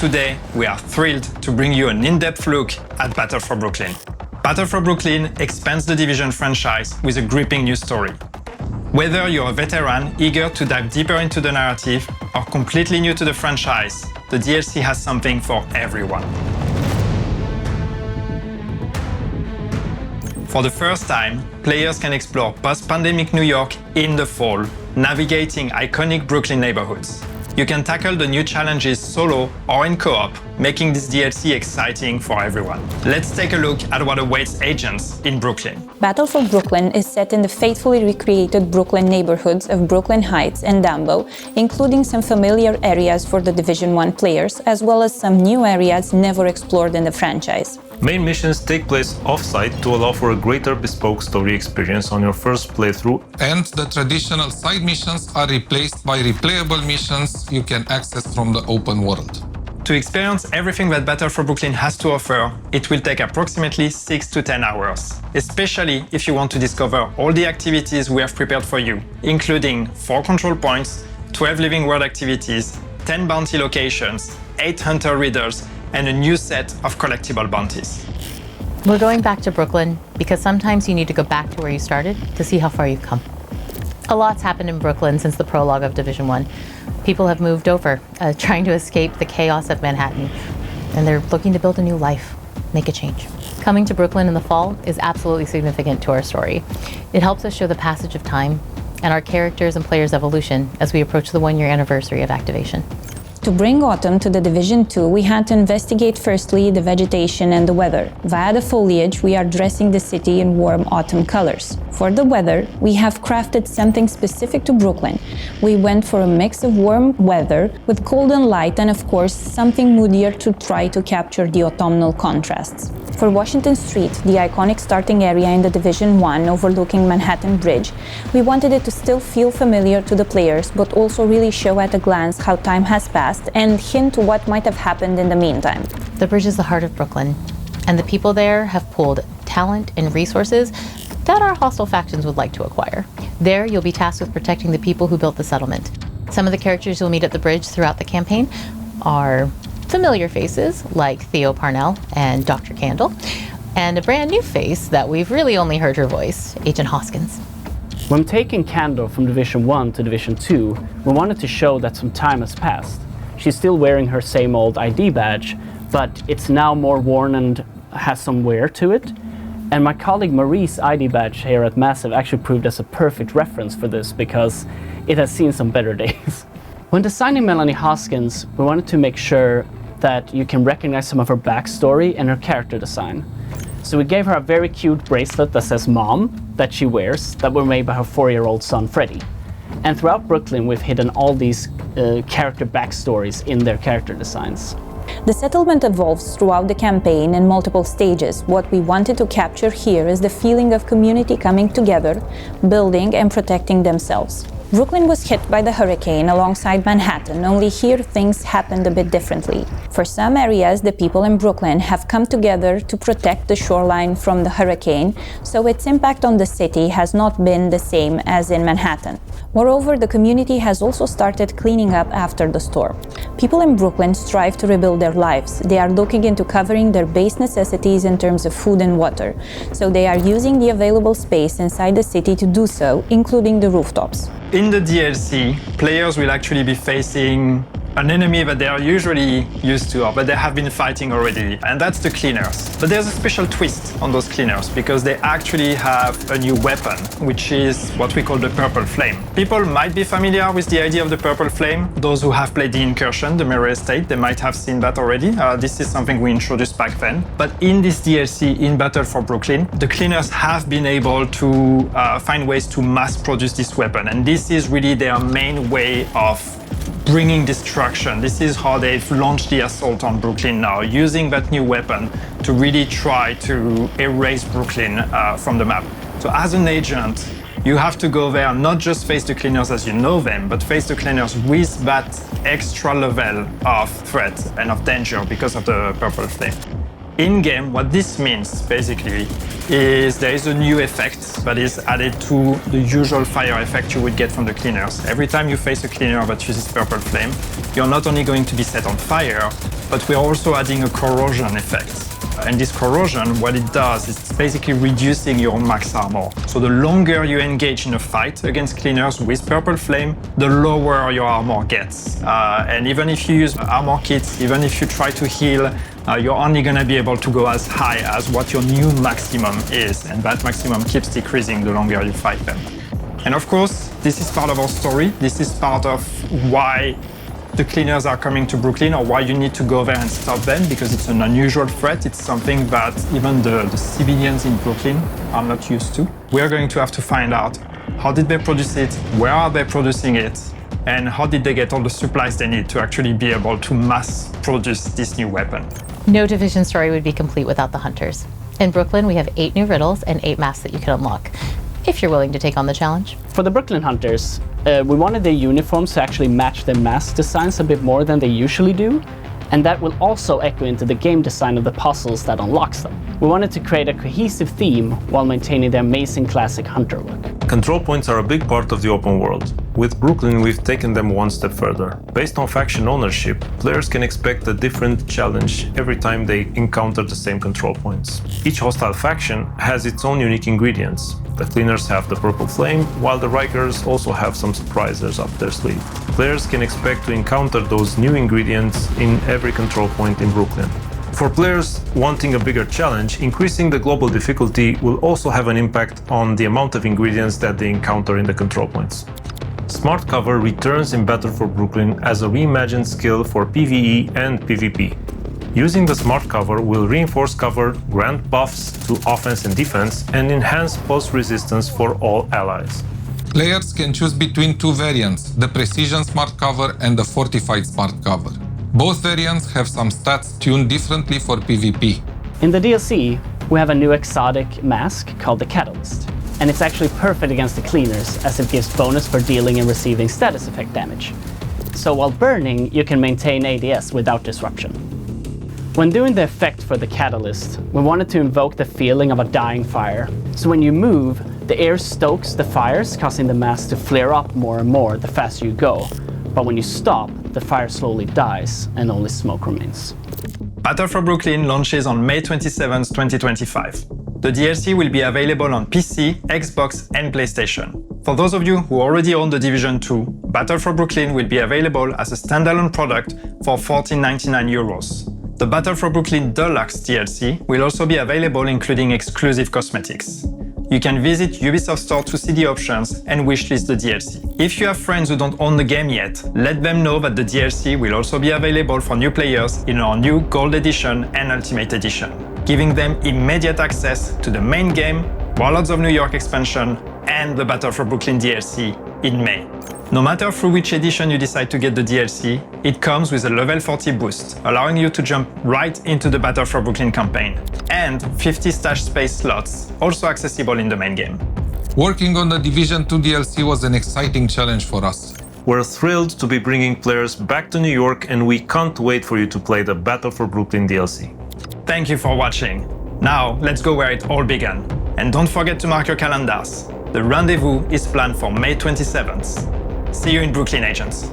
Today, we are thrilled to bring you an in-depth look at Battle for Brooklyn. Battle for Brooklyn expands the Division franchise with a gripping new story. Whether you're a veteran eager to dive deeper into the narrative or completely new to the franchise, the DLC has something for everyone. For the first time, players can explore post-pandemic New York in the fall, navigating iconic Brooklyn neighborhoods. You can tackle the new challenges solo or in co-op, making this DLC exciting for everyone. Let's take a look at what awaits agents in Brooklyn. Battle for Brooklyn is set in the faithfully recreated Brooklyn neighborhoods of Brooklyn Heights and Dumbo, including some familiar areas for the Division 1 players, as well as some new areas never explored in the franchise. Main missions take place off-site to allow for a greater bespoke story experience on your first playthrough. And the traditional side missions are replaced by replayable missions you can access from the open world. To experience everything that Battle for Brooklyn has to offer, it will take approximately 6 to 10 hours, especially if you want to discover all the activities we have prepared for you, including 4 control points, 12 living world activities, 10 bounty locations, 8 hunter readers, and a new set of collectible bounties. We're going back to Brooklyn because sometimes you need to go back to where you started to see how far you've come. A lot's happened in Brooklyn since the prologue of Division 1. People have moved over, trying to escape the chaos of Manhattan, and they're looking to build a new life, make a change. Coming to Brooklyn in the fall is absolutely significant to our story. It helps us show the passage of time and our characters' and players' evolution as we approach the 1-year anniversary of activation. To bring autumn to the Division 2, we had to investigate firstly the vegetation and the weather. Via the foliage, we are dressing the city in warm autumn colors. For the weather, we have crafted something specific to Brooklyn. We went for a mix of warm weather with golden light and, of course, something moodier to try to capture the autumnal contrasts. For Washington Street, the iconic starting area in the Division 1 overlooking Manhattan Bridge, we wanted it to still feel familiar to the players, but also really show at a glance how time has passed and hint to what might have happened in the meantime. The bridge is the heart of Brooklyn, and the people there have pooled talent and resources that our hostile factions would like to acquire. There, you'll be tasked with protecting the people who built the settlement. Some of the characters you'll meet at the bridge throughout the campaign are familiar faces like Theo Parnell and Dr. Candle, and a brand new face that we've really only heard her voice, Agent Hoskins. When taking Candle from Division 1 to Division 2, we wanted to show that some time has passed. She's still wearing her same old ID badge, but it's now more worn and has some wear to it. And my colleague Marie's ID badge here at Massive actually proved as a perfect reference for this because it has seen some better days. When designing Melanie Hoskins, we wanted to make sure that you can recognize some of her backstory and her character design. So we gave her a very cute bracelet that says Mom that she wears that were made by her 4-year-old son Freddie. And throughout Brooklyn, we've hidden all these character backstories in their character designs. The settlement evolves throughout the campaign in multiple stages. What we wanted to capture here is the feeling of community coming together, building and protecting themselves. Brooklyn was hit by the hurricane alongside Manhattan, only here things happened a bit differently. For some areas, the people in Brooklyn have come together to protect the shoreline from the hurricane, so its impact on the city has not been the same as in Manhattan. Moreover, the community has also started cleaning up after the storm. People in Brooklyn strive to rebuild their lives. They are looking into covering their base necessities in terms of food and water, so they are using the available space inside the city to do so, including the rooftops. In the DLC, players will actually be facing an enemy that they are usually used to, or that they have been fighting already, and that's the cleaners. But there's a special twist on those cleaners, because they actually have a new weapon, which is what we call the Purple Flame. People might be familiar with the idea of the Purple Flame. Those who have played the Incursion, the Mirror Estate, they might have seen that already. This is something we introduced back then. But in this DLC, in Battle for Brooklyn, the cleaners have been able to find ways to mass produce this weapon, and this is really their main way of bringing destruction. This is how they've launched the assault on Brooklyn now, using that new weapon to really try to erase Brooklyn from the map. So as an agent, you have to go there, not just face the cleaners as you know them, but face the cleaners with that extra level of threat and of danger because of the Purple Flame. In-game, what this means, basically, is there is a new effect that is added to the usual fire effect you would get from the cleaners. Every time you face a cleaner that uses Purple Flame, you're not only going to be set on fire, but we're also adding a corrosion effect. And this corrosion, what it does is it's basically reducing your max armor. So the longer you engage in a fight against cleaners with Purple Flame, the lower your armor gets. And even if you use armor kits, even if you try to heal, you're only going to be able to go as high as what your new maximum is. And that maximum keeps decreasing the longer you fight them. And of course, this is part of our story. This is part of why the cleaners are coming to Brooklyn, or why you need to go there and stop them, because it's an unusual threat. It's something that even the civilians in Brooklyn are not used to. We are going to have to find out how did they produce it, where are they producing it, and how did they get all the supplies they need to actually be able to mass produce this new weapon. No Division story would be complete without the hunters. In Brooklyn, we have 8 new riddles and 8 masks that you can unlock, if you're willing to take on the challenge. For the Brooklyn Hunters, we wanted their uniforms to actually match their mask designs a bit more than they usually do, and that will also echo into the game design of the puzzles that unlocks them. We wanted to create a cohesive theme while maintaining the amazing classic hunter look. Control points are a big part of the open world. With Brooklyn, we've taken them one step further. Based on faction ownership, players can expect a different challenge every time they encounter the same control points. Each hostile faction has its own unique ingredients. The Cleaners have the Purple Flame, while the Rikers also have some surprises up their sleeve. Players can expect to encounter those new ingredients in every control point in Brooklyn. For players wanting a bigger challenge, increasing the global difficulty will also have an impact on the amount of ingredients that they encounter in the control points. Smart Cover returns in Battle for Brooklyn as a reimagined skill for PvE and PvP. Using the Smart Cover will reinforce cover, grant buffs to offense and defense, and enhance pulse resistance for all allies. Players can choose between 2 variants, the Precision Smart Cover and the Fortified Smart Cover. Both variants have some stats tuned differently for PvP. In the DLC, we have a new exotic mask called the Catalyst, and it's actually perfect against the Cleaners as it gives bonus for dealing and receiving status effect damage. So while burning, you can maintain ADS without disruption. When doing the effect for the Catalyst, we wanted to invoke the feeling of a dying fire. So when you move, the air stokes the fires, causing the mask to flare up more and more the faster you go. But when you stop, the fire slowly dies and only smoke remains. Battle for Brooklyn launches on May 27, 2025. The DLC will be available on PC, Xbox, and PlayStation. For those of you who already own The Division 2, Battle for Brooklyn will be available as a standalone product for €14.99. The Battle for Brooklyn Deluxe DLC will also be available, including exclusive cosmetics. You can visit Ubisoft Store to see the options and wishlist the DLC. If you have friends who don't own the game yet, let them know that the DLC will also be available for new players in our new Gold Edition and Ultimate Edition, giving them immediate access to the main game, Warlords of New York expansion, and the Battle for Brooklyn DLC in May. No matter through which edition you decide to get the DLC, it comes with a level 40 boost, allowing you to jump right into the Battle for Brooklyn campaign, and 50 stash space slots, also accessible in the main game. Working on the Division 2 DLC was an exciting challenge for us. We're thrilled to be bringing players back to New York, and we can't wait for you to play the Battle for Brooklyn DLC. Thank you for watching. Now, let's go where it all began. And don't forget to mark your calendars. The rendezvous is planned for May 27th. See you in Brooklyn, agents.